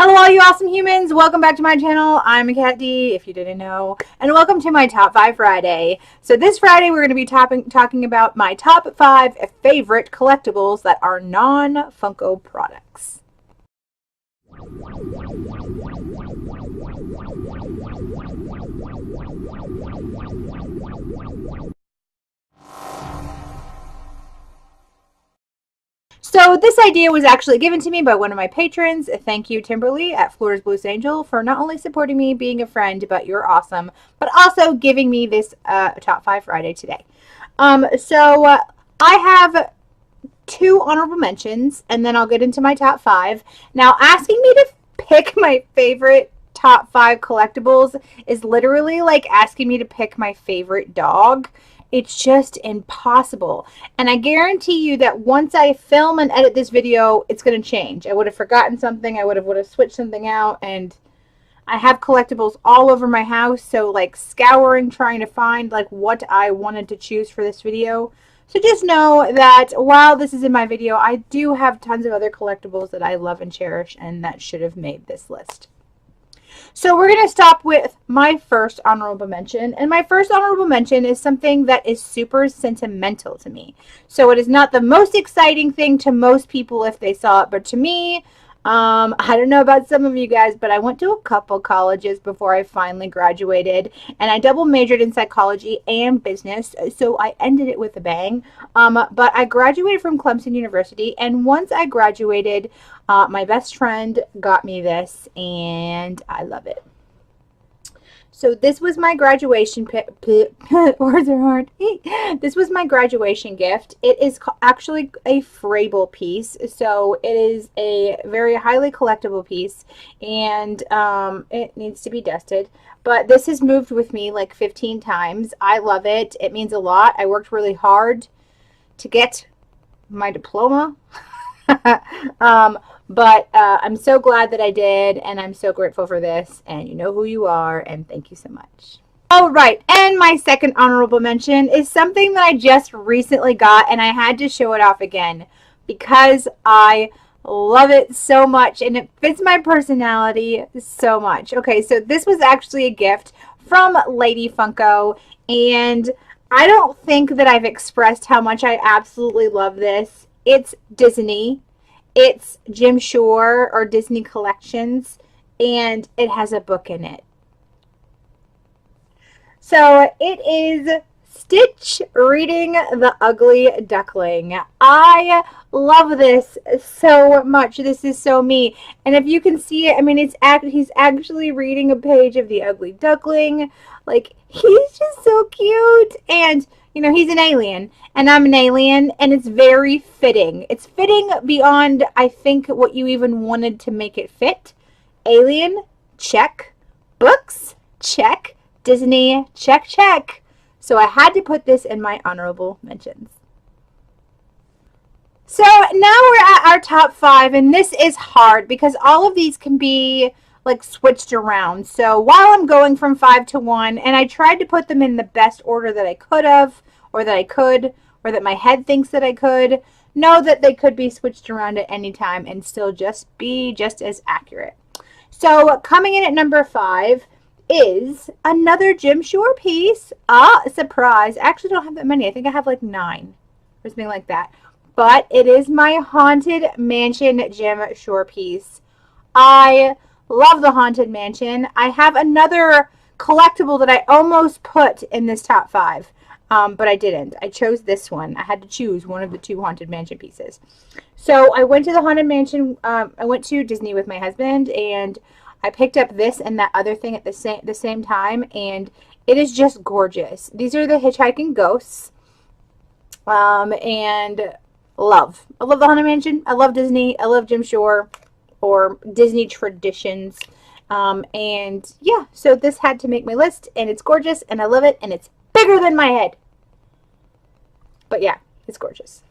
Hello all you awesome humans, welcome back to my channel. I'm Katt Dee, if you didn't know, and welcome to my Top 5 Friday. So this Friday we're going to be talking about my top 5 favorite collectibles that are non-Funko products. So this idea was actually given to me by one of my patrons. Thank you, Timberly at Florida's Blues Angel, for not only supporting me, being a friend, but you're awesome, but also giving me this Top 5 Friday today. I have 2 honorable mentions, and then I'll get into my top 5. Now, asking me to pick my favorite top 5 collectibles is literally like asking me to pick my favorite dog. It's just impossible. And I guarantee you that once I film and edit this video, it's going to change. I would have forgotten something. I would have switched something out. And I have collectibles all over my house. So like scouring, trying to find like what I wanted to choose for this video. So just know that while this is in my video, I do have tons of other collectibles that I love and cherish and that should have made this list. So we're going to stop with my first honorable mention. And my first honorable mention is something that is super sentimental to me. So it is not the most exciting thing to most people if they saw it. But to me, I don't know about some of you guys, but I went to a couple colleges before I finally graduated. And I double majored in psychology and business. So I ended it with a bang. But I graduated from Clemson University. And once I graduated, my best friend got me this, and I love it. So this was my graduation words are hard. This was my graduation gift. It is actually a frayable piece, so it is a very highly collectible piece, and it needs to be dusted. But this has moved with me like 15 times. I love it. It means a lot. I worked really hard to get my diploma. But I'm so glad that I did, and I'm so grateful for this, and you know who you are, and thank you so much. All right, and my second honorable mention is something that I just recently got, and I had to show it off again because I love it so much, and it fits my personality so much. Okay, so this was actually a gift from Lady Funko, and I don't think that I've expressed how much I absolutely love this. It's Disney. It's Jim Shore or Disney Collections, and it has a book in it. So it is Stitch reading The Ugly Duckling. I love this so much. This is so me. And if you can see it, I mean, he's actually reading a page of The Ugly Duckling. Like, he's just so cute. And you know, he's an alien, and I'm an alien, and it's very fitting. It's fitting beyond, I think, what you even wanted to make it fit. Alien, check. Books, check. Disney, check, check. So I had to put this in my honorable mentions. So now we're at our top 5, and this is hard because all of these can be like switched around. So while I'm going from 5 to 1, and I tried to put them in the best order that I could have, or that I could, or that my head thinks that I could, know that they could be switched around at any time and still just be just as accurate. So coming in at number 5 is another Jim Shore piece. Surprise. I actually don't have that many. I think I have like 9 or something like that. But it is my Haunted Mansion Jim Shore piece. I love the Haunted Mansion. I have another collectible that I almost put in this top 5, but I didn't. I chose this one. I had to choose one of the 2 Haunted Mansion pieces. So I went to the Haunted Mansion. I went to Disney with my husband, and I picked up this and that other thing at the same time, and it is just gorgeous. These are the Hitchhiking Ghosts, and love. I love the Haunted Mansion. I love Disney. I love Jim Shore, or Disney traditions, and yeah, so this had to make my list, and it's gorgeous, and I love it, and it's bigger than my head, but yeah, it's gorgeous.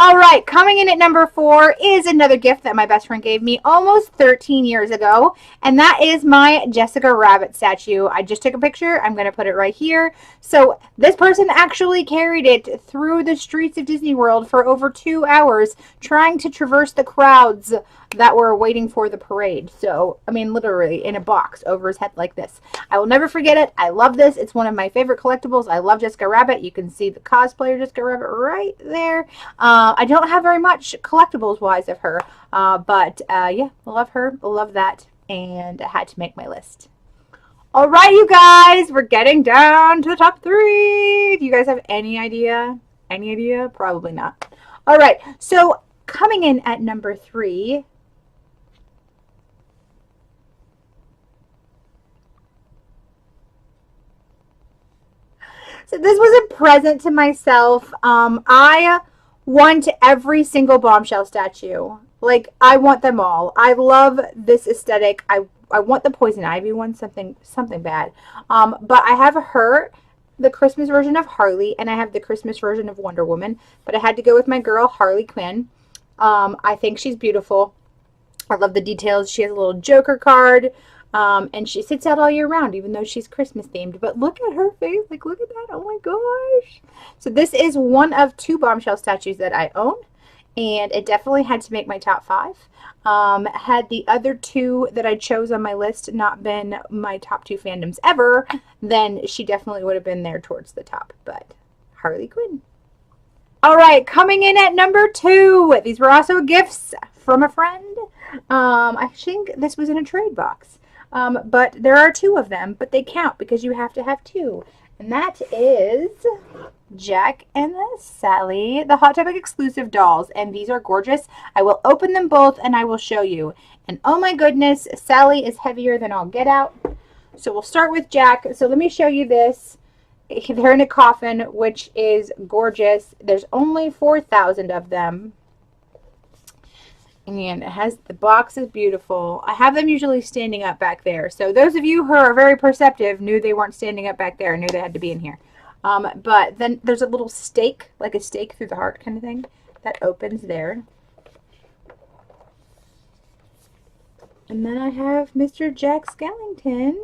All right, coming in at number 4 is another gift that my best friend gave me almost 13 years ago, and that is my Jessica Rabbit statue. I just took a picture. I'm going to put it right here. So this person actually carried it through the streets of Disney World for over 2 hours, trying to traverse the crowds that were waiting for the parade. So, I mean, literally in a box over his head like this. I will never forget it. I love this. It's one of my favorite collectibles. I love Jessica Rabbit. You can see the cosplayer Jessica Rabbit right there. I don't have very much collectibles-wise of her, but yeah, I love her. I love that, and I had to make my list. All right, you guys, we're getting down to the top 3. Do you guys have any idea? Any idea? Probably not. All right, so coming in at number 3. So this was a present to myself. I want every single Bombshell statue. Like, I want them all. I love this aesthetic. I want the Poison Ivy one, something bad. But I have her, the Christmas version of Harley, and I have the Christmas version of Wonder Woman. But I had to go with my girl, Harley Quinn. I think she's beautiful. I love the details. She has a little Joker card. And she sits out all year round, even though she's Christmas themed. But look at her face. Like, look at that. Oh my gosh. So this is one of 2 Bombshell statues that I own. And it definitely had to make my top 5. Had the other 2 that I chose on my list not been my top 2 fandoms ever, then she definitely would have been there towards the top. But Harley Quinn. All right, coming in at number 2. These were also gifts from a friend. I think this was in a trade box. But there are 2 of them, but they count because you have to have 2. And that is Jack and Sally, the Hot Topic exclusive dolls. And these are gorgeous. I will open them both and I will show you. And oh my goodness, Sally is heavier than all get out. So we'll start with Jack. So let me show you this. They're in a coffin, which is gorgeous. There's only 4,000 of them. And it has, the box is beautiful. I have them usually standing up back there. So those of you who are very perceptive knew they weren't standing up back there, knew they had to be in here. But then there's a little stake, like a stake through the heart kind of thing, that opens there. And then I have Mr. Jack Skellington.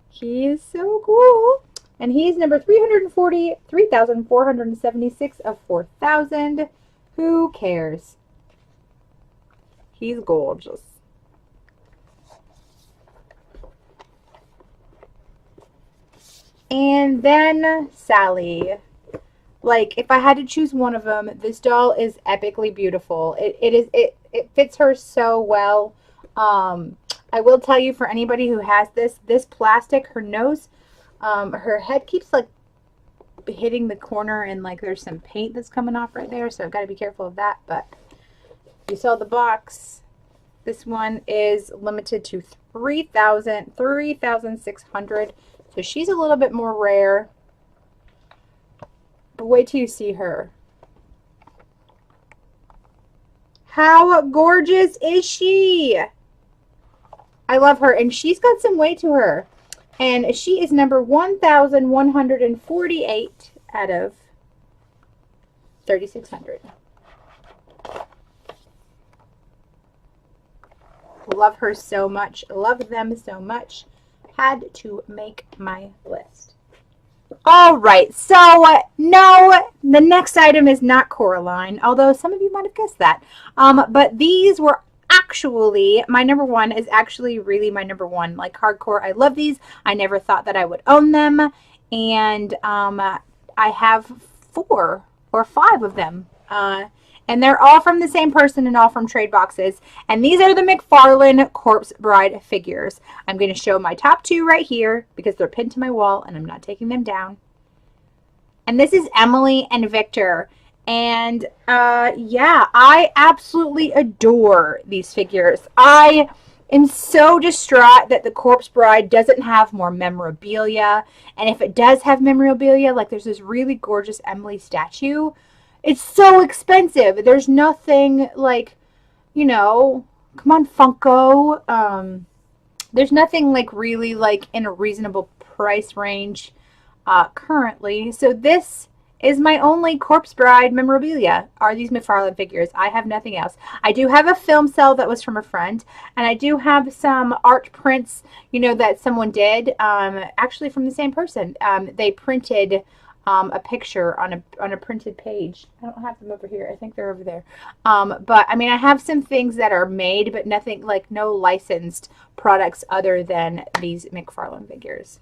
He is so cool. And he's number 340, 3,476 of 4,000. Who cares? He's gorgeous. And then Sally. Like, if I had to choose one of them, this doll is epically beautiful. It fits her so well. I will tell you, for anybody who has this plastic, her nose, her head keeps like hitting the corner, and like there's some paint that's coming off right there, so I've got to be careful of that. But you saw the box. This one is limited to 3,600, so she's a little bit more rare. But wait till you see her. How gorgeous is she? I love her, and she's got some weight to her. And she is number 1,148 out of 3,600. Love her so much. Love them so much. Had to make my list. All right. So, no, the next item is not Coraline, although some of you might have guessed that. But these were actually, my number 1 is actually really my number 1, like hardcore. I love these. I never thought that I would own them, and I have 4 or 5 of them, and they're all from the same person and all from trade boxes. And these are the McFarlane Corpse Bride figures. I'm going to show my top 2 right here because they're pinned to my wall and I'm not taking them down. And this is Emily and Victor. And yeah, I absolutely adore these figures. I am so distraught that the Corpse Bride doesn't have more memorabilia. And if it does have memorabilia, like there's this really gorgeous Emily statue, it's so expensive. There's nothing like, you know, come on, Funko. There's nothing like really like in a reasonable price range currently. So this is my only Corpse Bride memorabilia, are these McFarlane figures. I have nothing else. I do have a film cell that was from a friend, and I do have some art prints, you know, that someone did, actually from the same person. They printed a picture on a printed page. I don't have them over here. I think they're over there. But I mean, I have some things that are made, but nothing like no licensed products other than these McFarlane figures.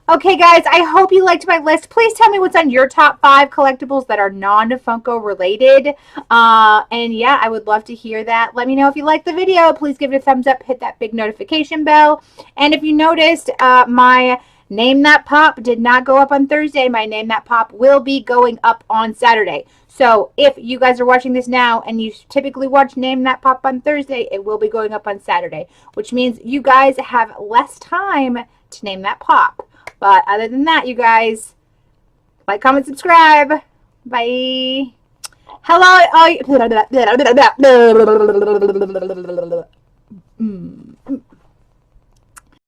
Okay, guys, I hope you liked my list. Please tell me what's on your top 5 collectibles that are non-Funko related. And yeah, I would love to hear that. Let me know if you liked the video. Please give it a thumbs up. Hit that big notification bell. And if you noticed, my Name That Pop did not go up on Thursday. My Name That Pop will be going up on Saturday. So if you guys are watching this now and you typically watch Name That Pop on Thursday, it will be going up on Saturday, which means you guys have less time to name that pop. But other than that, you guys, like, comment, subscribe. Bye. Hello.